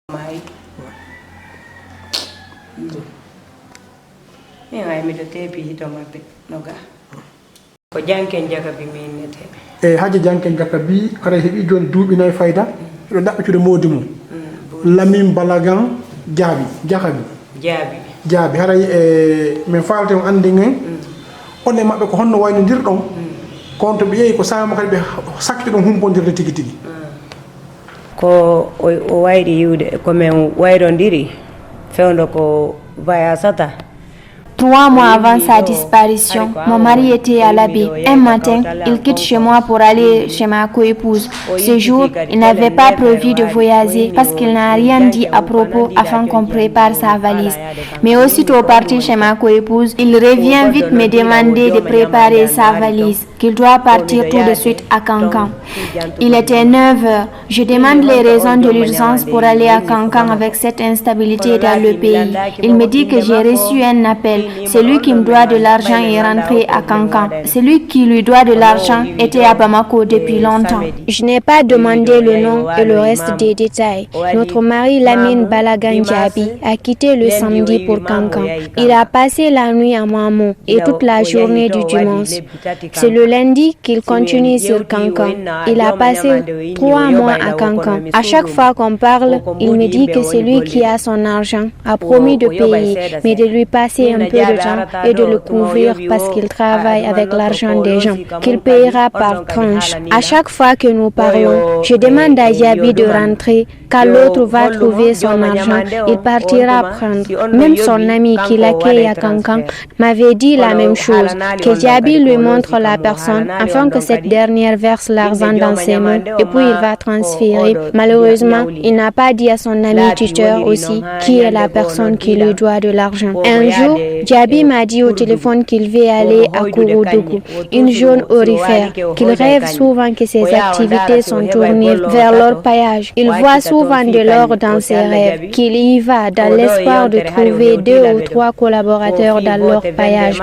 Mai. Ngai mi do tepi hitoma be noga. Ko janken jaka bi min nete. Haji janken jaka bi kara hebi jon duubi nay fayda do dabbitude modi mum. Lamine Balagan jaabi haray men faalte on andi ngen onne mabbe ko honno wayno dirdon konto be yeyi ko sama kadi be sakki don humpondirde tigi tigi ko o wayri yude ko men wayrondiri fewndo ko vayasata. 3 mois avant sa disparition, mon mari était à l'abbé. Un matin, il quitte chez moi pour aller chez ma coépouse. Ce jour, il n'avait pas prévu de voyager parce qu'il n'a rien dit à propos afin qu'on prépare sa valise. Mais aussitôt parti chez ma coépouse, il revient vite me demander de préparer sa valise, qu'il doit partir tout de suite à Cancan. Il était 9 heures. Je demande les raisons de l'urgence pour aller à Cancan avec cette instabilité dans le pays. Il me dit que j'ai reçu un appel. Celui qui me doit de l'argent est rentré à Cancan. Celui qui lui doit de l'argent était à Bamako depuis longtemps. Je n'ai pas demandé le nom et le reste des détails. Notre mari Lamine Balagan Djabi a quitté le samedi pour Cancan. Il a passé la nuit à Mamou et toute la journée du dimanche. C'est le lundi qu'il continue sur Cancan. Il a passé 3 mois à Cancan. À chaque fois qu'on parle, il me dit que celui qui a son argent a promis de payer, mais de lui passer un peu de temps et de le couvrir parce qu'il travaille avec l'argent des gens, qu'il payera par tranche. À chaque fois que nous parlons, je demande à Djabi de rentrer, quand l'autre va trouver son argent, il partira prendre. Même son ami qui l'accueille à Cancan m'avait dit la même chose, que Djabi lui montre la personne afin que cette dernière verse l'argent dans ses mains et puis il va transférer. Malheureusement, il n'a pas dit à son ami tuteur aussi qui est la personne qui lui doit de l'argent. Un jour, Djabi m'a dit au téléphone qu'il veut aller à Kouroudougou, une zone aurifère, qu'il rêve souvent que ses activités sont tournées vers l'orpaillage. Il voit souvent de l'or dans ses rêves, qu'il y va dans l'espoir de trouver 2 ou 3 collaborateurs dans l'orpaillage,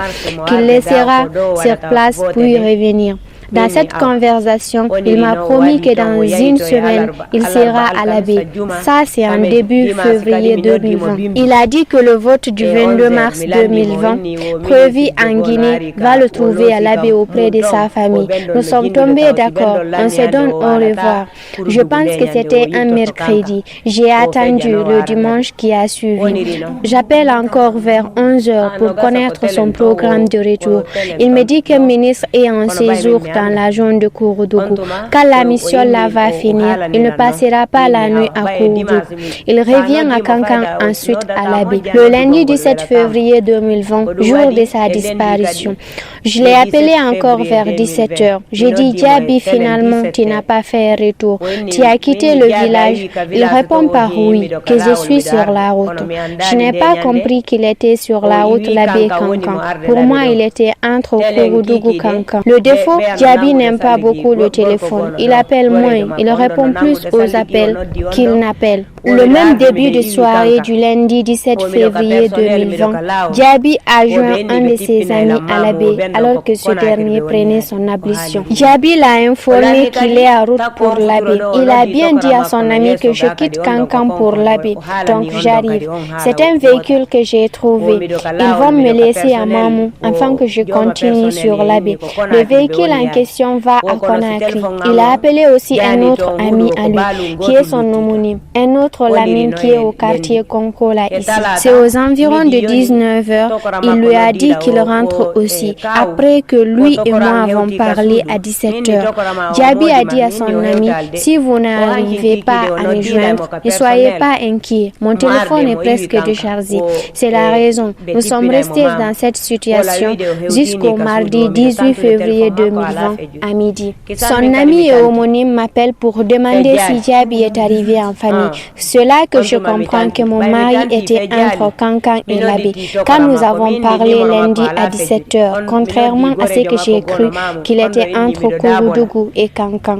qu'il laissera sur place puis revenir. Dans cette conversation, il m'a promis que dans une semaine, il sera à l'abbé. Ça, c'est en début février 2020. Il a dit que le vote du 22 mars 2020, prévu en Guinée, va le trouver à l'abbé auprès de sa famille. Nous sommes tombés d'accord. On se donne au revoir. Je pense que c'était un mercredi. J'ai attendu le dimanche qui a suivi. J'appelle encore vers 11 heures pour connaître son programme de retour. Il me dit qu'un ministre est en séjour dans la zone de Kouroudougou. Quand la mission là va finir, il ne passera pas la nuit à Kouroudougou. Il revient à Cancan ensuite à l'abbé. Le lundi 17 février 2020, jour de sa disparition, je l'ai appelé encore vers 17 heures. J'ai dit, Djabi, finalement, tu n'as pas fait un retour. Tu as quitté le village. Il répond par oui, que je suis sur la route. Je n'ai pas compris qu'il était sur la route l'abbé Cancan. Pour moi, il était entre Kouroudougou et Cancan. Le défaut, Djabi n'aime pas beaucoup le téléphone. Il appelle moins. Il répond plus aux appels qu'il n'appelle. Le même début de soirée du lundi 17 février 2020, Djabi a joint un de ses amis à l'abbé alors que ce dernier prenait son ablution. Djabi l'a informé qu'il est en route pour l'abbé. Il a bien dit à son ami que je quitte Cancan pour l'abbé, donc j'arrive. C'est un véhicule que j'ai trouvé. Ils vont me laisser à Mamou afin que je continue sur l'abbé. Le véhicule en question va à Conakry. Il a appelé aussi un autre ami à lui, qui est son homonyme, un autre Lamine qui est au quartier Konkola ici. C'est aux environs de 19 heures, il lui a dit qu'il rentre aussi, après que lui et moi avons parlé à 17 heures. Djabi a dit à son ami, si vous n'arrivez pas à me joindre, ne soyez pas inquiets, mon téléphone est presque déchargé. C'est la raison. Nous sommes restés dans cette situation jusqu'au mardi 18 février 2020 à midi. Son ami et homonyme m'appelle pour demander si Djabi est arrivé en famille. C'est là que je comprends que mon mari était entre Cancan et l'abbé. Quand nous avons parlé lundi à 17 h, contrairement à ce que j'ai cru qu'il était entre Kouroudougou et Cancan.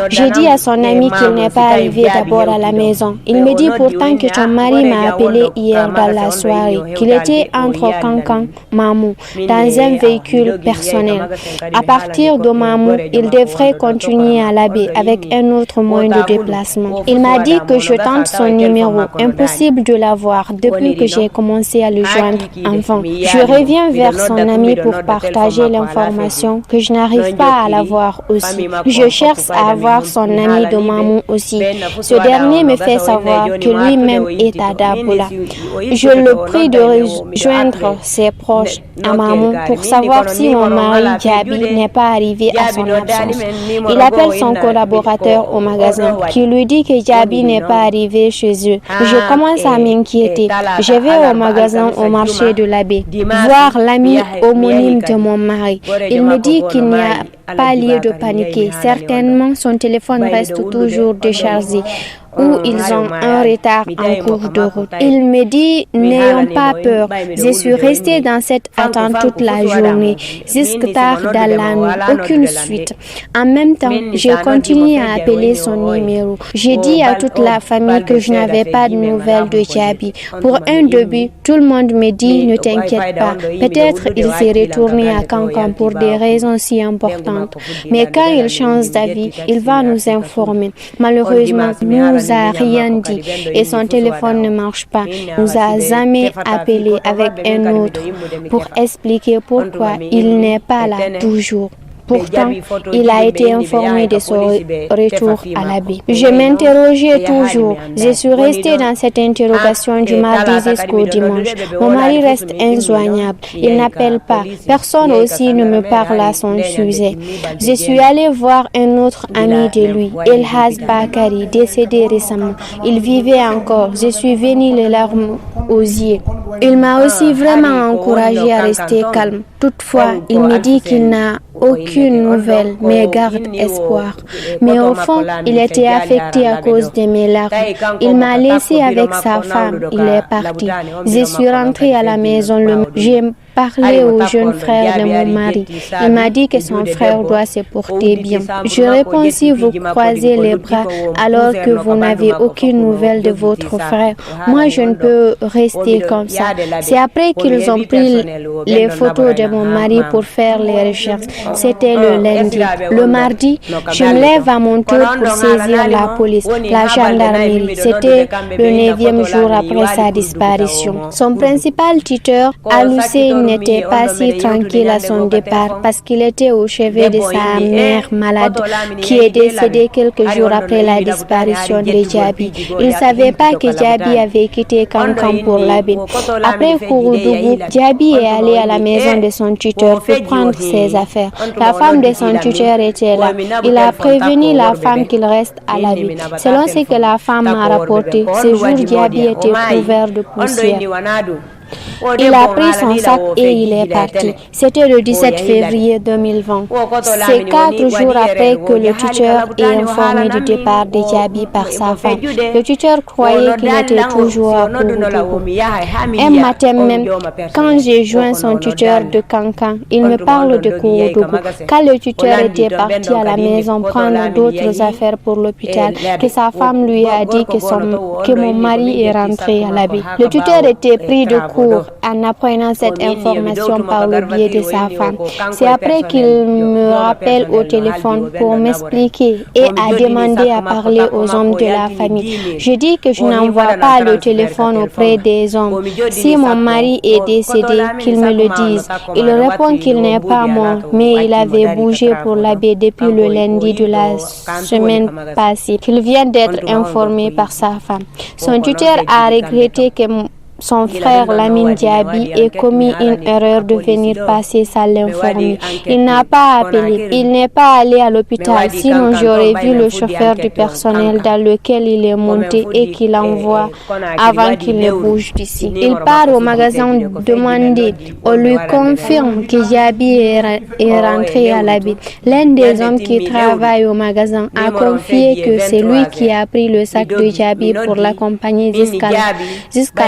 J'ai dit à son ami qu'il n'est pas arrivé d'abord à la maison. Il me dit pourtant que ton mari m'a appelé hier dans la soirée, qu'il était entre Cancan, Mamou, dans un véhicule personnel. À partir de Mamou, il devrait continuer à l'abbé avec un autre moyen de déplacement. Il m'a dit que je tente son numéro. Impossible de l'avoir depuis que j'ai commencé à le joindre avant. Je reviens vers son ami pour partager l'information que je n'arrive pas à l'avoir aussi. Je cherche à avoir son ami de maman aussi. Ce dernier me fait savoir que lui-même est à Dabola. Je le prie de rejoindre ses proches à maman pour savoir si mon mari Djaby n'est pas arrivé à son absence. Il appelle son collaborateur au magasin qui lui dit que Djaby n'est pas arrivé chez eux. Je commence à m'inquiéter. Je vais au magasin au marché de l'abbé voir l'ami homonyme de mon mari. Il me dit qu'il n'y a pas lieu de paniquer. Certainement, son téléphone reste toujours déchargé ou ils ont un retard en cours de route. Il me dit, n'ayons pas peur. Je suis restée dans cette attente toute la journée, jusqu'à tard dans la nuit, aucune suite. En même temps, j'ai continué à appeler son numéro. J'ai dit à toute la famille que je n'avais pas de nouvelles de Djaby. Pour un début, tout le monde me dit, ne t'inquiète pas. Peut-être il s'est retourné à Kankan pour des raisons si importantes. Mais quand il change d'avis, il va nous informer. Malheureusement, nous a rien dit et son téléphone ne marche pas. Nous a jamais appelé avec un autre pour expliquer pourquoi il n'est pas là toujours. Pourtant, il a été informé de son retour à l'abbé. Je m'interrogeais toujours. Je suis restée dans cette interrogation du mardi jusqu'au dimanche. Mon mari reste injoignable. Il n'appelle pas. Personne aussi ne me parle à son sujet. Je suis allée voir un autre ami de lui, Elhaz Bakari, décédé récemment. Il vivait encore. Je suis venue les larmes aux yeux. Il m'a aussi vraiment encouragée à rester calme. Toutefois, il me dit qu'il n'a aucune nouvelle, mais garde espoir. Mais au fond, il était affecté à cause de mes larmes. Il m'a laissé avec sa femme. Il est parti. Je suis rentrée à la maison. J'ai parlé au jeune frère de mon mari. Il m'a dit que son frère doit se porter bien. Je réponds, si vous croisez les bras alors que vous n'avez aucune nouvelle de votre frère, moi je ne peux rester comme ça. C'est après qu'ils ont pris les photos de mon mari pour faire les recherches. C'était le lundi. Le mardi, je me lève à mon tour pour saisir la police, la gendarmerie. C'était le 9e jour après sa disparition. Son principal tuteur, Al-Hussein, n'était pas si tranquille à son départ parce qu'il était au chevet de sa mère malade qui est décédée quelques jours après la disparition de Djaby. Il ne savait pas que Djaby avait quitté Kankan pour l'abbé. Après Kouroudougou, Djaby est allé à la maison de son tuteur pour prendre ses affaires. La femme de son tuteur était là. Il a prévenu la femme qu'il reste à l'abbé. Selon ce que la femme m'a rapporté, ce jour Djaby était couvert de poussière. Il a pris son sac et il est parti. C'était le 17 février 2020. C'est 4 jours après que le tuteur est informé du départ de Djaby par sa femme. Le tuteur croyait qu'il était toujours à Kouroudougou. Un matin même, quand j'ai joint son tuteur de Kankan, il me parle de Kouroudougou. Quand le tuteur était parti à la maison prendre d'autres affaires pour l'hôpital, que sa femme lui a dit que mon mari est rentré à l'abbé. Le tuteur était pris de court en apprenant cette information par le biais de sa femme. C'est après qu'il me rappelle au téléphone pour m'expliquer et a demandé à parler aux hommes de la famille. Je dis que je n'envoie pas le téléphone auprès des hommes. Si mon mari est décédé, qu'il me le dise. Il répond qu'il n'est pas mort, mais il avait bougé pour l'abbé depuis le lundi de la semaine passée, qu'il vient d'être informé par sa femme. Son tuteur a regretté que son frère Lamine Djaby ait commis une erreur de venir passer sans l'informer. Il n'a pas appelé, il n'est pas allé à l'hôpital, sinon j'aurais vu le chauffeur du personnel dans lequel il est monté et qu'il envoie avant qu'il ne bouge d'ici. Il part au magasin demander, on lui confirme que Djaby est rentré à l'abbé. L'un des hommes qui travaille au magasin a confié que c'est lui qui a pris le sac de Djaby pour l'accompagner jusqu'à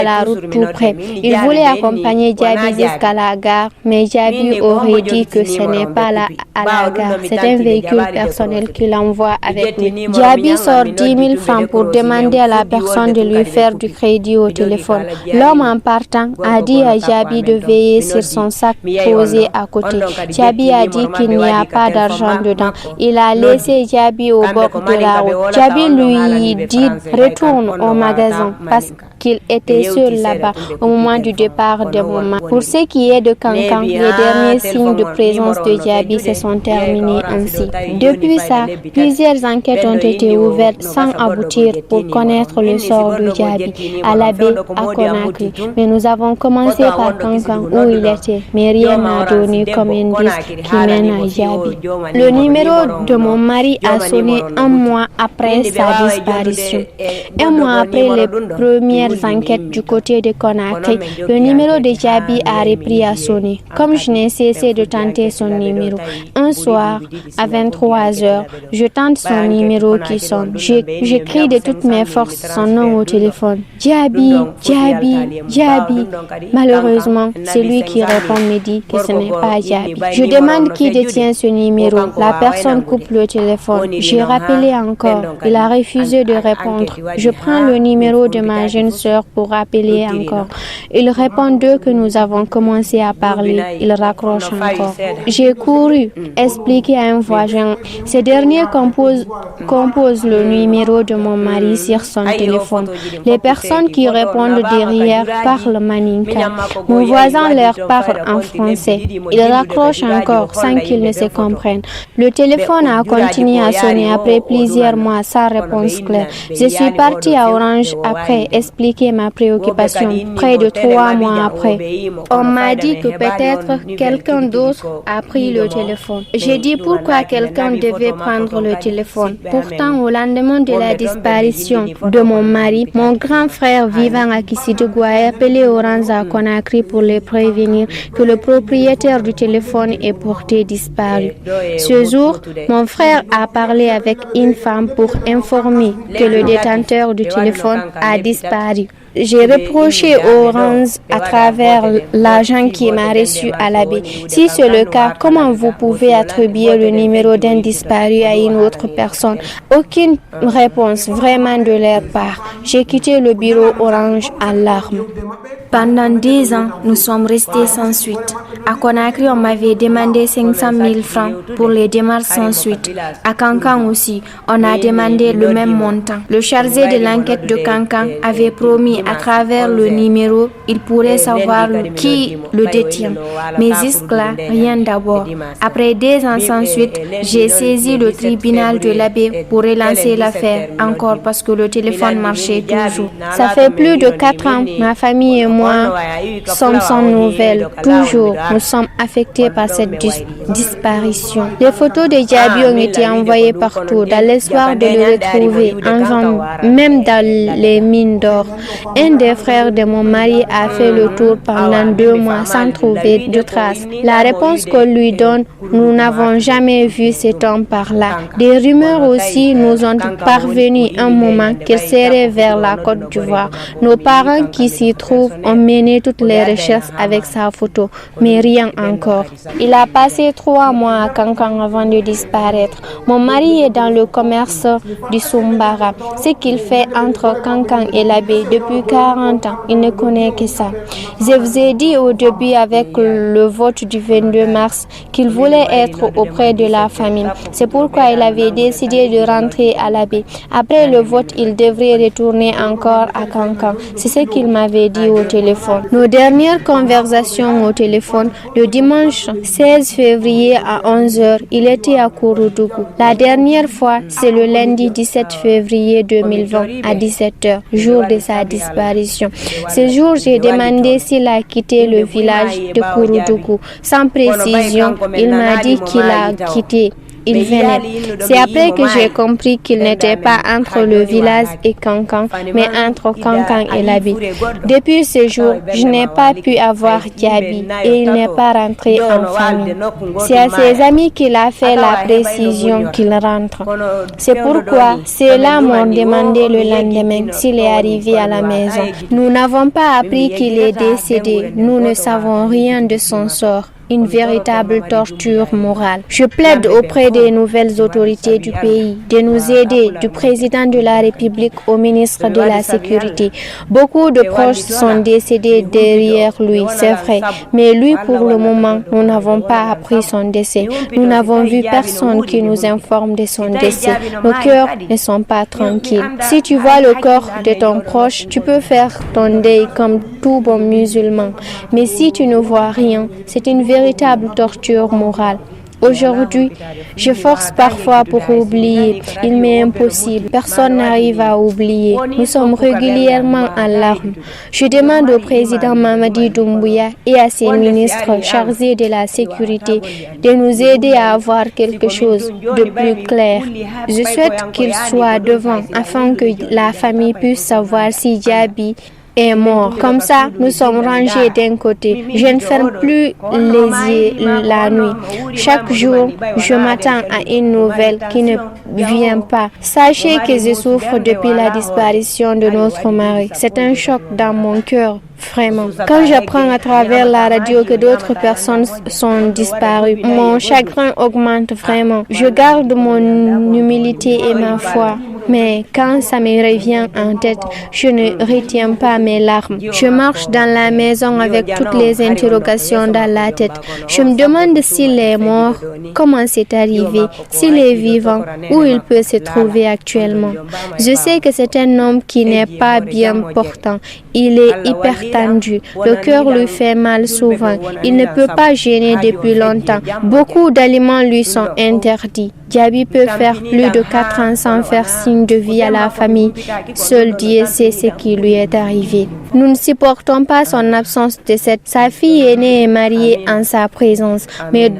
la route tout près. Il voulait accompagner Djaby jusqu'à la gare, mais Djaby aurait dit que ce n'est pas là à la gare, c'est un véhicule personnel qui l'envoie avec lui. Djaby sort 10 000 francs pour demander à la personne de lui faire du crédit au téléphone. L'homme en partant a dit à Djaby de veiller sur son sac posé à côté. Djaby a dit qu'il n'y a pas d'argent dedans. Il a laissé Djaby au bord de la route. Djaby lui dit retourne au magasin parce qu'il était seul là-bas au moment du départ de Mouma. Pour ce qui est de Kankan, les derniers signes de présence de Djaby se sont terminés ainsi. Depuis ça, plusieurs enquêtes ont été ouvertes sans aboutir pour connaître le sort de Djaby à la baie à Conakry. Mais nous avons commencé par Kankan où il était, mais rien n'a donné comme indice qui mène à Djaby. Le numéro de mon mari a sonné un mois après sa disparition. Un mois après les premières enquêtes du côté de Conakry, le numéro de Djaby a repris à sonner. Comme je n'ai cessé de tenter son numéro, un soir, à 23h, je tente son numéro qui sonne. Je crie de toutes mes forces son nom au téléphone. Djaby, Djaby, Djaby. Malheureusement, celui qui répond me dit que ce n'est pas Djaby. Je demande qui détient ce numéro. La personne coupe le téléphone. J'ai rappelé encore. Il a refusé de répondre. Je prends le numéro de ma jeune sœur pour appeler encore. Il répond d'eux que nous avons commencé à parler. Il raccroche encore. J'ai couru expliquer à un voisin. Ce dernier compose le numéro de mon mari sur son téléphone. Les personnes qui répondent derrière parlent maninka. Mon voisin leur parle en français. Il raccroche encore sans qu'ils ne se comprennent. Le téléphone a continué à sonner après plusieurs mois sans réponse claire. Je suis partie à Orange après expliquer ma préoccupation. Près de 3 mois après, on m'a dit que peut-être quelqu'un d'autre a pris le téléphone. J'ai dit pourquoi quelqu'un devait prendre le téléphone. Pourtant, au lendemain de la disparition de mon mari, mon grand frère vivant à Kissidougou a appelé Orange à Conakry pour les prévenir que le propriétaire du téléphone est porté disparu. Ce jour, mon frère a parlé avec une femme pour informer que le détenteur du téléphone a disparu. J'ai reproché Orange à travers l'agent qui m'a reçu à la baie. Si c'est le cas, comment vous pouvez attribuer le numéro d'un disparu à une autre personne? Aucune réponse vraiment de leur part. J'ai quitté le bureau Orange en larmes. Pendant 10 ans, nous sommes restés sans suite. À Conakry, on m'avait demandé 500 000 francs pour les démarches sans suite. À Kankan aussi, on a demandé le même montant. Le chargé de l'enquête de Kankan avait promis à travers le numéro, il pourrait savoir qui le détient. Mais jusque-là, rien d'abord. Après 2 ans sans suite, j'ai saisi le tribunal de la baie pour relancer l'affaire, encore parce que le téléphone marchait toujours. Ça fait plus de 4 ans, ma famille et moi sommes sans nouvelles. Toujours, nous sommes affectés par cette disparition. Les photos de Djaby ont été envoyées partout, dans l'espoir de le retrouver, même dans les mines d'or. Un des frères de mon mari a fait le tour pendant 2 mois sans trouver de traces. La réponse qu'on lui donne, nous n'avons jamais vu cet homme par là. Des rumeurs aussi nous ont parvenu un moment qu'il serait vers la Côte d'Ivoire. Nos parents qui s'y trouvent ont mené toutes les recherches avec sa photo, mais rien encore. Il a passé 3 mois à Kankan avant de disparaître. Mon mari est dans le commerce du Soumbara. Ce qu'il fait entre Kankan et la baie depuis 40 ans, il ne connaît que ça. Je vous ai dit au début avec le vote du 22 mars qu'il voulait être auprès de la famille. C'est pourquoi il avait décidé de rentrer à la baie. Après le vote, il devrait retourner encore à Kankan. C'est ce qu'il m'avait dit au téléphone. Nos dernières conversations au téléphone, le dimanche 16 février à 11h, il était à Kouroudougou. La dernière fois, c'est le lundi 17 février 2020 à 17h, jour de sa disparition. Ce jour, j'ai demandé s'il a quitté le village de Kouroudougou. Sans précision, il m'a dit qu'il a quitté. il venait. C'est après que j'ai compris qu'il n'était pas entre le village et Kankan, mais entre Kankan et Labi. Depuis ce jour, je n'ai pas pu avoir Diaby et il n'est pas rentré en famille. C'est à ses amis qu'il a fait la précision qu'il rentre. C'est pourquoi ceux-là m'ont demandé le lendemain s'il est arrivé à la maison. Nous n'avons pas appris qu'il est décédé. Nous ne savons rien de son sort. Une véritable torture morale. Je plaide auprès des nouvelles autorités du pays de nous aider, du président de la République au ministre de la Sécurité. Beaucoup de proches sont décédés derrière lui, c'est vrai, mais lui pour le moment, nous n'avons pas appris son décès. Nous n'avons vu personne qui nous informe de son décès. Nos cœurs ne sont pas tranquilles. Si tu vois le corps de ton proche, tu peux faire ton deuil comme tout bon musulman. Mais si tu ne vois rien, c'est une véritable torture morale. Aujourd'hui, je force parfois pour oublier. Il m'est impossible. Personne n'arrive à oublier. Nous sommes régulièrement en larmes. Je demande au président Mamadi Doumbouya et à ses ministres chargés de la sécurité de nous aider à avoir quelque chose de plus clair. Je souhaite qu'il soit devant afin que la famille puisse savoir si Diaby est mort. Comme ça, nous sommes rangés d'un côté. Je ne ferme plus les yeux la nuit. Chaque jour, je m'attends à une nouvelle qui ne vient pas. Sachez que je souffre depuis la disparition de notre mari. C'est un choc dans mon cœur. Vraiment. Quand j'apprends à travers la radio que d'autres personnes sont disparues, mon chagrin augmente vraiment. Je garde mon humilité et ma foi. Mais quand ça me revient en tête, je ne retiens pas mes larmes. Je marche dans la maison avec toutes les interrogations dans la tête. Je me demande s'il est mort, comment c'est arrivé, s'il est vivant, où il peut se trouver actuellement. Je sais que c'est un homme qui n'est pas bien portant. Il est hyper tendu. Le cœur lui fait mal souvent. Il ne peut pas gêner depuis longtemps. Beaucoup d'aliments lui sont interdits. Diaby peut faire plus de 4 ans sans faire signe de vie à la famille. Seul Dieu sait ce qui lui est arrivé. Nous ne supportons pas son absence de cette. Sa fille aînée est mariée en sa présence, mais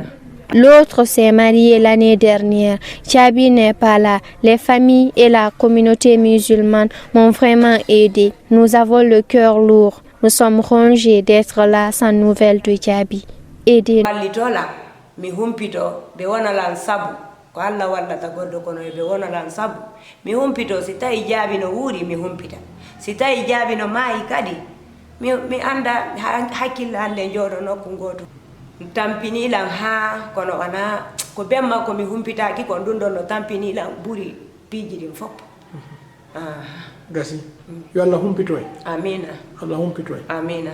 l'autre s'est marié l'année dernière. Diaby n'est pas là. Les familles et la communauté musulmane m'ont vraiment aidé. Nous avons le cœur lourd. Nous sommes rongés d'être là sans nouvelles de Diaby. Aidez. ko Allah wallata goddo kono be wona lan sabu mi humpito si tawi jaabi no wuuri mi humpita si tawi jaabi no maayi kadi mi anda hakkille hande joodo nokku goto tampinilan ha kono wana ko bemma ko mi humpitaki ko ndun don no tampinilan buri piiji din fop gasi yo Allah humpito amina Allah humpito amina